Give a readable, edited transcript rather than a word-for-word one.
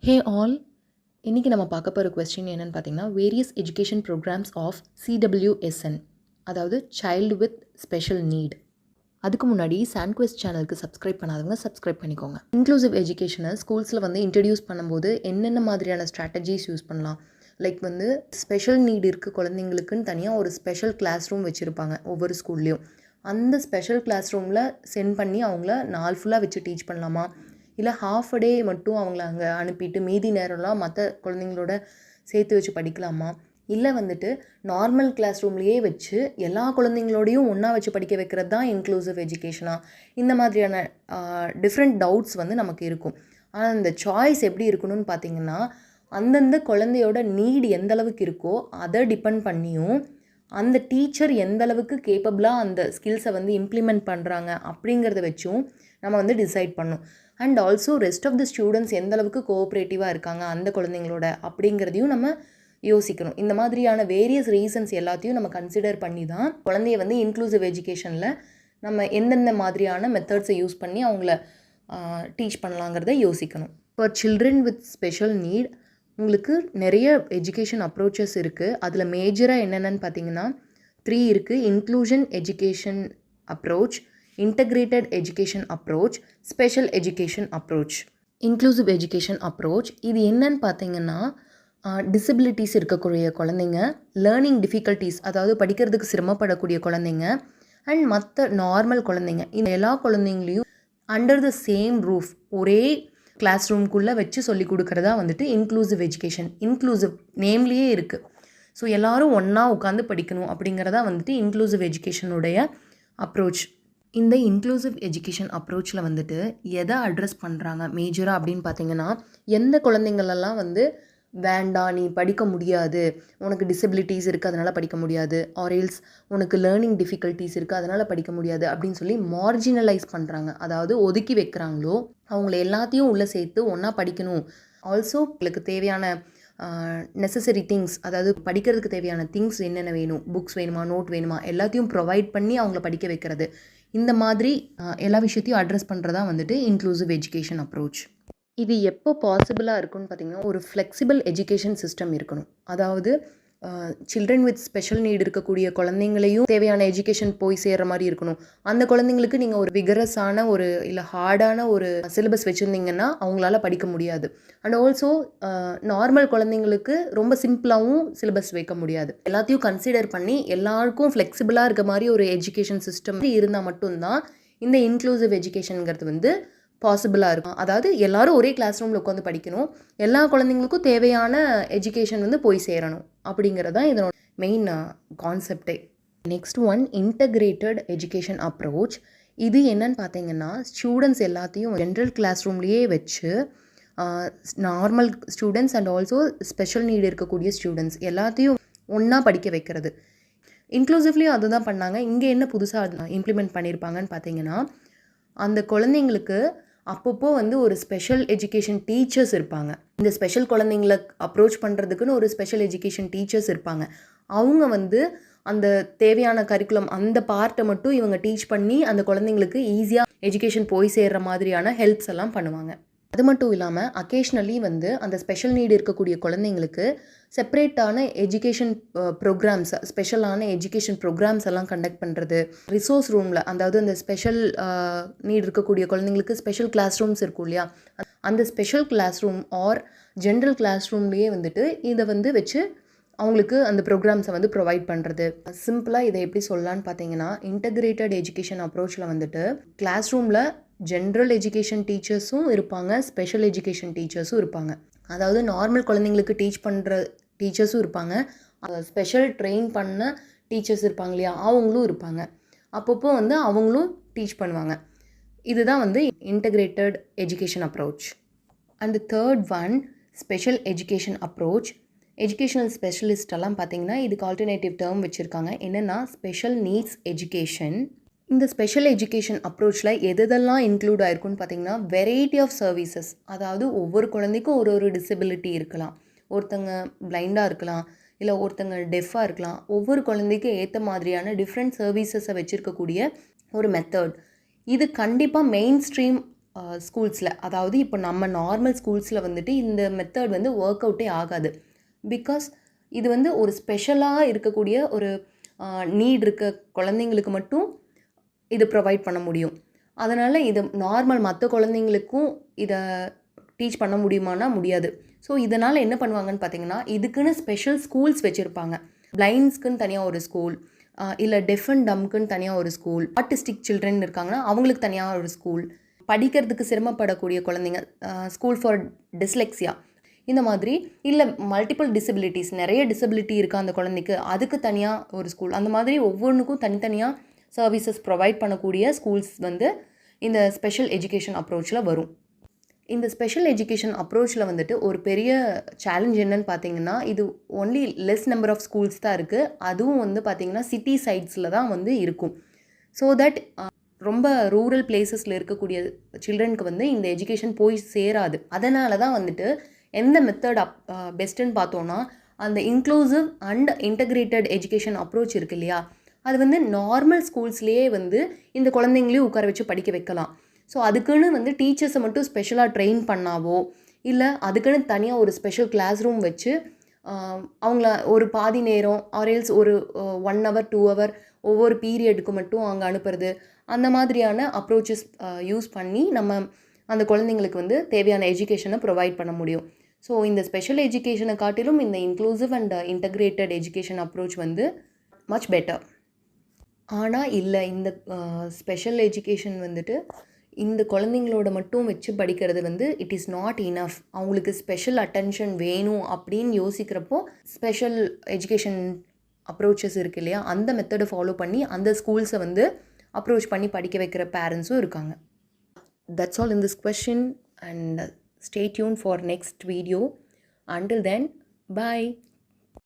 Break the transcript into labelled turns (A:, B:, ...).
A: Hey all, இன்றைக்கி நம்ம பார்க்க போகிற கொஸ்டின் என்னென்னு பார்த்தீங்கன்னா, various education programs of CWSN, அதாவது சைல்டு வித் ஸ்பெஷல் நீட். அதுக்கு முன்னாடி சான்குவெஸ்ட் சேனலுக்கு சப்ஸ்கிரைப் பண்ணாதவங்க சப்ஸ்கிரைப் பண்ணிக்கோங்க. இன்க்ளூசிவ் எஜுகேஷனை ஸ்கூல்ஸில் இன்ட்ரடியூஸ் பண்ணும்போது என்னென்ன மாதிரியான ஸ்ட்ராட்டஜிஸ் யூஸ் பண்ணலாம், லைக் ஸ்பெஷல் நீட் இருக்க குழந்தைங்களுக்குன்னு தனியாக ஒரு ஸ்பெஷல் கிளாஸ் ரூம் வச்சுருப்பாங்க ஒவ்வொரு ஸ்கூல்லேயும். அந்த ஸ்பெஷல் கிளாஸ் ரூமில் சென்ட் பண்ணி அவங்கள நாள் ஃபுல்லாக வச்சு டீச் பண்ணலாமா, இல்லை ஹாஃப் அ டே மட்டும் அவங்கள அங்கே அனுப்பிட்டு மீதி நேரம்லாம் மற்ற குழந்தைங்களோட சேர்த்து வச்சு படிக்கலாமா, இல்லை நார்மல் கிளாஸ் ரூம்லேயே வச்சு எல்லா குழந்தைங்களோடையும் ஒன்றா வச்சு படிக்க வைக்கிறது தான் இன்க்ளூசிவ் எஜுகேஷனாக, இந்த மாதிரியான டிஃப்ரெண்ட் டவுட்ஸ் நமக்கு இருக்கும். ஆனால் இந்த சாய்ஸ் எப்படி இருக்கணும்னு பார்த்திங்கன்னா, அந்தந்த குழந்தையோட நீட் எந்த அளவுக்கு இருக்கோ அதை டிபெண்ட் பண்ணியும், அந்த டீச்சர் எந்த அளவுக்கு கேப்பபிளாக அந்த ஸ்கில்ஸை இம்ப்ளிமெண்ட் பண்ணுறாங்க அப்படிங்கிறத வச்சும் நம்ம டிசைட் பண்ணணும். And also rest of the students எந்த அளவுக்கு கோஆப்ரேட்டிவாக இருக்காங்க அந்த குழந்தைங்களோட அப்படிங்கிறதையும் நம்ம யோசிக்கணும். இந்த மாதிரியான வேரியஸ் ரீசன்ஸ் எல்லாத்தையும் நம்ம கன்சிடர் பண்ணி தான் குழந்தைய இன்க்ளூசிவ் எஜுகேஷனில் நம்ம எந்தெந்த மாதிரியான மெத்தட்ஸை யூஸ் பண்ணி அவங்கள டீச் பண்ணலாங்கிறத யோசிக்கணும். For children with special NEET உங்களுக்கு நிறைய எஜுகேஷன் அப்ரோச்சஸ் இருக்குது. அதில் மேஜராக என்னென்னு பார்த்தீங்கன்னா 3 இருக்குது. Inclusion education approach, integrated education approach, special education approach. Inclusive education approach இது என்னன்னு பார்த்தீங்கன்னா, டிசபிலிட்டிஸ் இருக்கக்கூடிய குழந்தைங்க, லேர்னிங் டிஃபிகல்ட்டிஸ் அதாவது படிக்கிறதுக்கு சிரமப்படக்கூடிய குழந்தைங்க, அண்ட் மற்ற நார்மல் குழந்தைங்க, இந்த எல்லா குழந்தைங்களையும் அண்டர் த சேம் ரூஃப் ஒரே கிளாஸ் ரூம்குள்ளே வச்சு சொல்லி கொடுக்குறதா இன்க்ளூசிவ் எஜுகேஷன். இன்க்ளூசிவ் நேம்லேயே இருக்குது. ஸோ எல்லோரும் ஒன்றா உட்காந்து படிக்கணும் அப்படிங்கிறதா இன்க்ளூசிவ் எஜுகேஷனுடைய அப்ரோச். இந்த இன்க்ளூசிவ் எஜுகேஷன் அப்ரோச்சில் எதை அட்ரஸ் பண்ணுறாங்க மேஜராக அப்படின்னு பார்த்தீங்கன்னா, எந்த குழந்தைங்களெல்லாம் வேண்டாம் நீ படிக்க முடியாது, உனக்கு டிசபிலிட்டிஸ் இருக்குது அதனால் படிக்க முடியாது, ஆர்எல்ஸ் உனக்கு லேர்னிங் டிஃபிகல்ட்டிஸ் இருக்குது அதனால் படிக்க முடியாது அப்படின்னு சொல்லி மார்ஜினலைஸ் பண்ணுறாங்க, அதாவது ஒதுக்கி வைக்கிறாங்களோ அவங்கள எல்லாத்தையும் உள்ளே சேர்த்து ஒன்றா படிக்கணும். ஆல்சோ உங்களுக்கு தேவையான நெசசரி திங்ஸ், அதாவது படிக்கிறதுக்கு தேவையான திங்ஸ் என்னென்ன வேணும், புக்ஸ் வேணுமா, நோட் வேணுமா, எல்லாத்தையும் ப்ரொவைட் பண்ணி அவங்கள படிக்க வைக்கிறது. இந்த மாதிரி எல்லா விஷயத்தையும் அட்ரஸ் பண்ணுறதா இன்க்ளூசிவ் எஜுகேஷன் அப்ரோச். இது எப்போ பாசிபிளாக இருக்குன்னு பார்த்தீங்கன்னா, ஒரு ஃப்ளெக்சிபிள் எஜுகேஷன் சிஸ்டம் இருக்கணும். அதாவது சில்ட்ரன் வித் ஸ்பெஷல் நீட் இருக்கக்கூடிய குழந்தைங்களையும் தேவையான எஜுகேஷன் போய் சேர்கிற மாதிரி இருக்கணும். அந்த குழந்தைங்களுக்கு நீங்கள் ஒரு விகரஸான இல்லை ஹார்டான ஒரு சிலபஸ் வச்சுருந்தீங்கன்னா அவங்களால படிக்க முடியாது. அண்ட் ஆல்சோ நார்மல் குழந்தைங்களுக்கு ரொம்ப சிம்பிளாகவும் சிலபஸ் வைக்க முடியாது. எல்லாத்தையும் கன்சிடர் பண்ணி எல்லாருக்கும் ஃப்ளெக்சிபிளாக இருக்க மாதிரி ஒரு எஜுகேஷன் சிஸ்டம் இருந்தால் மட்டும்தான் இந்த இன்க்ளூசிவ் எஜுகேஷனுங்கிறது பாசிபிளாக இருக்கும். அதாவது எல்லாரும் ஒரே கிளாஸ் ரூமில் உட்காந்து படிக்கணும், எல்லா குழந்தைங்களுக்கும் தேவையான எஜுகேஷன் போய் சேரணும் அப்படிங்கிறது தான் இதனோட மெயின் கான்செப்டே. Next one integrated education approach. இது என்னன்னு பார்த்தீங்கன்னா, ஸ்டூடெண்ட்ஸ் எல்லாத்தையும் ஜென்ரல் கிளாஸ் ரூம்லேயே வச்சு normal students and also special need இருக்கக்கூடிய ஸ்டூடெண்ட்ஸ் எல்லாத்தையும் ஒன்றா படிக்க வைக்கிறது. இன்க்ளூசிவ்லேயும் அதுதான் பண்ணாங்க. இங்கே என்ன புதுசாக இம்ப்ளிமெண்ட் பண்ணியிருப்பாங்கன்னு பார்த்தீங்கன்னா, அந்த குழந்தைங்களுக்கு அப்பப்போ ஒரு ஸ்பெஷல் எஜுகேஷன் டீச்சர்ஸ் இருப்பாங்க. இந்த ஸ்பெஷல் குழந்தைங்கள அப்ரோச் பண்ணுறதுக்குன்னு ஒரு ஸ்பெஷல் எஜுகேஷன் டீச்சர்ஸ் இருப்பாங்க. அவங்க அந்த தேவையான கரிக்குலம் அந்த பார்ட்டை மட்டும் இவங்க டீச் பண்ணி அந்த குழந்தைங்களுக்கு ஈஸியாக எஜுகேஷன் போய் சேர்கிற மாதிரியான ஹெல்ப்ஸ் எல்லாம் பண்ணுவாங்க. அது மட்டும் இல்லாமல் அக்கேஷ்னலி அந்த ஸ்பெஷல் நீடு இருக்கக்கூடிய குழந்தைங்களுக்கு செப்பரேட்டான எஜுகேஷன் ப்ரோக்ராம்ஸ், ஸ்பெஷலான எஜுகேஷன் ப்ரோக்ராம்ஸ் எல்லாம் கண்டக்ட் பண்ணுறது. ரிசோர்ஸ் ரூமில், அதாவது அந்த ஸ்பெஷல் நீட் இருக்கக்கூடிய குழந்தைங்களுக்கு ஸ்பெஷல் கிளாஸ் ரூம்ஸ் இருக்கும் இல்லையா, அந்த special class room or general class ரூம்லேயே இதை வச்சு அவங்களுக்கு அந்த ப்ரோக்ராம்ஸை ப்ரொவைட் பண்ணுறது. சிம்பிளாக இதை எப்படி சொல்லலான்னு பார்த்தீங்கன்னா, இன்டகிரேட்டட் எஜுகேஷன் அப்ரோச்சில் கிளாஸ் ரூமில் ஜென்ரல் எஜுகேஷன் டீச்சர்ஸும் இருப்பாங்க, ஸ்பெஷல் எஜுகேஷன் டீச்சர்ஸும் இருப்பாங்க. அதாவது நார்மல் குழந்தைங்களுக்கு டீச் பண்ணுற டீச்சர்ஸும் இருப்பாங்க, ஸ்பெஷல் ட்ரெயின் பண்ண டீச்சர்ஸ் இருப்பாங்க இல்லையா, அவங்களும் இருப்பாங்க. அப்பப்போ அவங்களும் டீச் பண்ணுவாங்க. இதுதான் integrated education approach. And third one special education approach. Educational ஸ்பெஷலிஸ்டெல்லாம் பார்த்தீங்கன்னா இதுக்கு ஆல்டர்னேட்டிவ் டேர்ம் வச்சுருக்காங்க. என்னென்னா ஸ்பெஷல் நீட்ஸ் எஜுகேஷன். இந்த ஸ்பெஷல் எஜுகேஷன் அப்ரோச்சில் எதெல்லாம் இன்க்ளூட் ஆயிருக்குன்னு பார்த்தீங்கன்னா, வெரைட்டி ஆஃப் சர்வீசஸ். அதாவது ஒவ்வொரு குழந்தைக்கும் ஒரு டிசபிலிட்டி இருக்கலாம், ஒருத்தங்க பிளைண்டாக இருக்கலாம், இல்லை ஒருத்தங்க டெஃபாக இருக்கலாம். ஒவ்வொரு குழந்தைக்கும் ஏற்ற மாதிரியான டிஃப்ரெண்ட் சர்வீசஸை வச்சுருக்கக்கூடிய ஒரு மெத்தட். இது கண்டிப்பாக மெயின் ஸ்ட்ரீம் ஸ்கூல்ஸில், அதாவது இப்போ நம்ம நார்மல் ஸ்கூல்ஸில் வந்துட்டு இந்த மெத்தட் வந்து ஒர்க் அவுட்டே ஆகாது. பிகாஸ் இது வந்து ஒரு ஸ்பெஷலாக இருக்கக்கூடிய ஒரு நீட் இருக்க குழந்தைங்களுக்கு மட்டும் இது ப்ரொவைட் பண்ண முடியும். அதனால் இது நார்மல் மற்ற குழந்தைங்களுக்கும் இதை டீச் பண்ண முடியுமானா முடியாது. ஸோ இதனால் என்ன பண்ணுவாங்கன்னு பார்த்தீங்கன்னா, இதுக்குன்னு ஸ்பெஷல் ஸ்கூல்ஸ் வச்சுருப்பாங்க. பிளைண்ட்ஸ்க்குன்னு தனியாக ஒரு ஸ்கூல், இல்லை டெஃப் அண்ட் டம்க்குன்னு தனியாக ஒரு ஸ்கூல், ஆர்டிஸ்டிக் சில்ட்ரன் இருக்காங்கன்னா அவங்களுக்கு தனியாக ஒரு ஸ்கூல், படிக்கிறதுக்கு சிரமப்படக்கூடிய குழந்தைங்க ஸ்கூல் ஃபார் டிஸ்லெக்ஸியா, இந்த மாதிரி, இல்லை மல்டிபிள் டிசபிலிட்டிஸ், நிறைய டிசபிலிட்டி இருக்குது அந்த குழந்தைக்கு, அதுக்கு தனியாக ஒரு ஸ்கூல், அந்த மாதிரி ஒவ்வொன்றுக்கும் தனித்தனியாக சர்வீசஸ் ப்ரொவைட் பண்ணக்கூடிய ஸ்கூல்ஸ் வந்து இந்த ஸ்பெஷல் எஜுகேஷன் அப்ரோச்சில் வரும். இந்த ஸ்பெஷல் எஜுகேஷன் அப்ரோச்சில் வந்துட்டு ஒரு பெரிய சேலஞ்ச் என்னன்னு பார்த்தீங்கன்னா, இது only less number of schools தான் இருக்குது. அதுவும் வந்து பார்த்திங்கன்னா சிட்டி சைட்ஸில் தான் வந்து இருக்கும். ஸோ தட் ரொம்ப ரூரல் பிளேசஸில் இருக்கக்கூடிய சில்ட்ரனுக்கு வந்து இந்த எஜுகேஷன் போய் சேராது. அதனால தான் வந்துட்டு எந்த மெத்தட் பெஸ்ட்டுன்னு பார்த்தோன்னா, அந்த inclusive and integrated education approach இருக்கு இல்லையா, அது வந்து நார்மல் ஸ்கூல்ஸ்லேயே வந்து இந்த குழந்தைங்களையும் உட்கார வச்சு படிக்க வைக்கலாம். ஸோ அதுக்குன்னு வந்து டீச்சர்ஸை மட்டும் ஸ்பெஷலாக ட்ரெயின் பண்ணாவோ, இல்லை அதுக்குன்னு தனியாக ஒரு ஸ்பெஷல் கிளாஸ் ரூம் வச்சு அவங்கள ஒரு பாதி நேரம் ஆர்எல்ஸ் ஒரு 1 hour 2 hour ஒவ்வொரு பீரியடுக்கு மட்டும் அங்கே அனுப்புறது, அந்த மாதிரியான அப்ரோச்சஸ் யூஸ் பண்ணி நம்ம அந்த குழந்தைங்களுக்கு வந்து தேவையான எஜுகேஷனை ப்ரொவைட் பண்ண முடியும். ஸோ இந்த ஸ்பெஷல் எஜுகேஷனை காட்டிலும் இந்த inclusive and integrated education approach வந்து மச் பெட்டர். ஆனால் இல்லை, இந்த ஸ்பெஷல் எஜுகேஷன் வந்துட்டு இந்த குழந்தைங்களோட மட்டும் வச்சு படிக்கிறது வந்து இட் இஸ் நாட் இனஃப். அவங்களுக்கு ஸ்பெஷல் அட்டென்ஷன் வேணும் அப்படின்னு யோசிக்கிறப்போ ஸ்பெஷல் எஜுகேஷன் அப்ரோச்சஸ் இருக்குது இல்லையா, அந்த மெத்தடை ஃபாலோ பண்ணி அந்த ஸ்கூல்ஸை வந்து அப்ரோச் பண்ணி படிக்க வைக்கிற பேரண்ட்ஸும் இருக்காங்க. That's all in this question, and stay tuned for next video. Until then, bye.